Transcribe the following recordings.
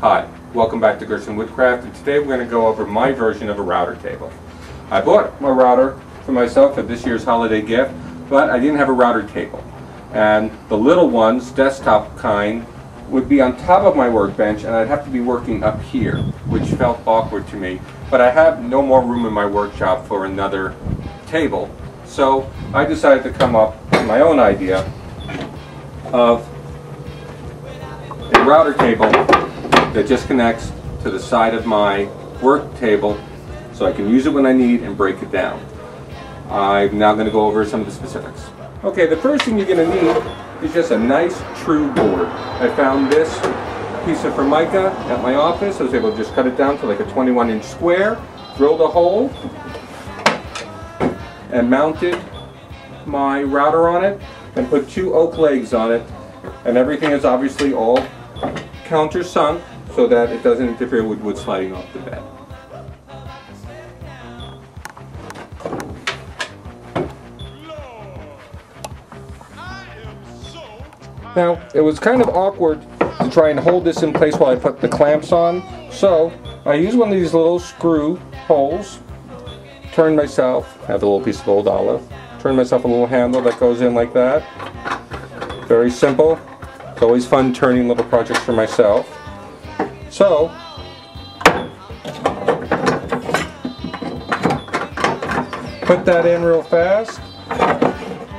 Hi, welcome back to Gershwin Woodcraft, and today we're going to go over my version of a router table. I bought my router for myself for this year's holiday gift, but I didn't have a router table. And the little ones, desktop kind, would be on top of my workbench, and I'd have to be working up here, which felt awkward to me. But I have no more room in my workshop for another table, so I decided to come up with my own idea of a router table that just connects to the side of my work table so I can use it when I need and break it down. I'm now going to go over some of the specifics. Okay, the first thing you're going to need is just a nice true board. I found this piece of Formica at my office. I was able to just cut it down to like a 21-inch square, drilled a hole, and mounted my router on it, and put two oak legs on it, and everything is obviously all countersunk so that it doesn't interfere with wood sliding off the bed. Now, it was kind of awkward to try and hold this in place while I put the clamps on, so I used one of these little screw holes, turned myself, I have a little piece of old olive, turned myself a little handle that goes in like that. Very simple. It's always fun turning little projects for myself. So, put that in real fast,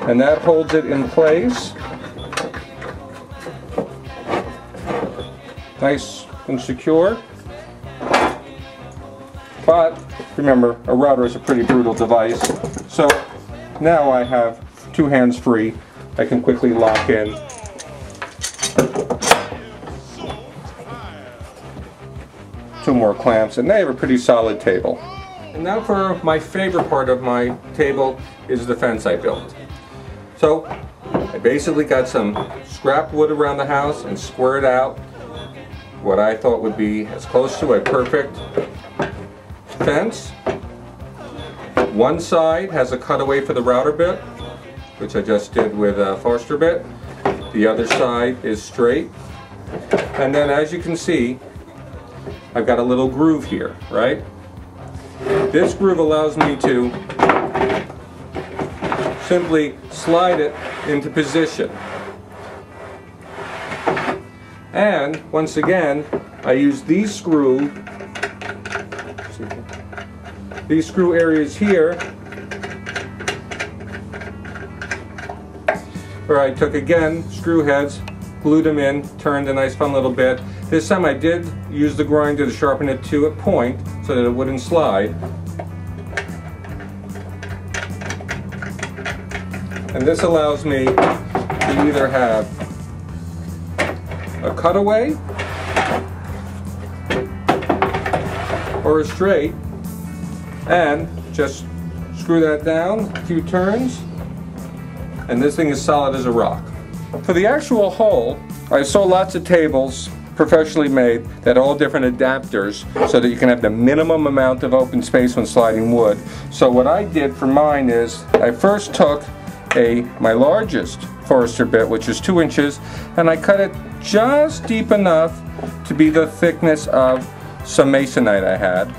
and that holds it in place. Nice and secure. But remember, a router is a pretty brutal device, so now I have two hands free. I can quickly lock in two more clamps, and now I have a pretty solid table. And now for my favorite part of my table is the fence I built. So I basically got some scrap wood around the house and squared out what I thought would be as close to a perfect fence. One side has a cutaway for the router bit, which I just did with a Forster bit. The other side is straight. And then, as you can see, I've got a little groove here, right? This groove allows me to simply slide it into position. And once again, I use these screw areas here, where I took again screw heads, glued them in, turned a nice fun little bit. This time I did use the grinder to sharpen it to a point so that it wouldn't slide. And this allows me to either have a cutaway or a straight, and just screw that down a few turns, and this thing is solid as a rock. For the actual hole, I saw lots of tables professionally made that all different adapters so that you can have the minimum amount of open space when sliding wood. So what I did for mine is I first took my largest Forster bit, which is 2 inches, and I cut it just deep enough to be the thickness of some masonite I had.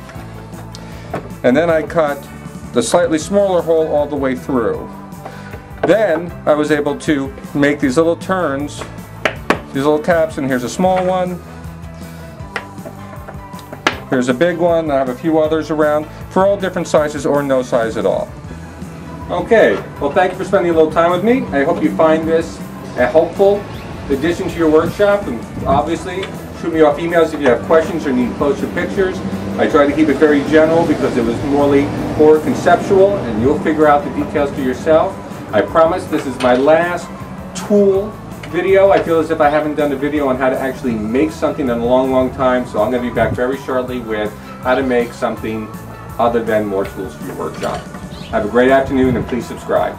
And then I cut the slightly smaller hole all the way through. Then I was able to make these little turns, these little caps, and here's a small one, here's a big one, I have a few others around for all different sizes or no size at all. Okay, well, thank you for spending a little time with me. I hope you find this a helpful addition to your workshop, and obviously shoot me off emails if you have questions or need closer pictures. I try to keep it very general because it was more conceptual, and you'll figure out the details for yourself. I promise this is my last tool video. I feel as if I haven't done a video on how to actually make something in a long time, so I'm going to be back very shortly with how to make something other than more tools for your workshop. Have a great afternoon, and please subscribe.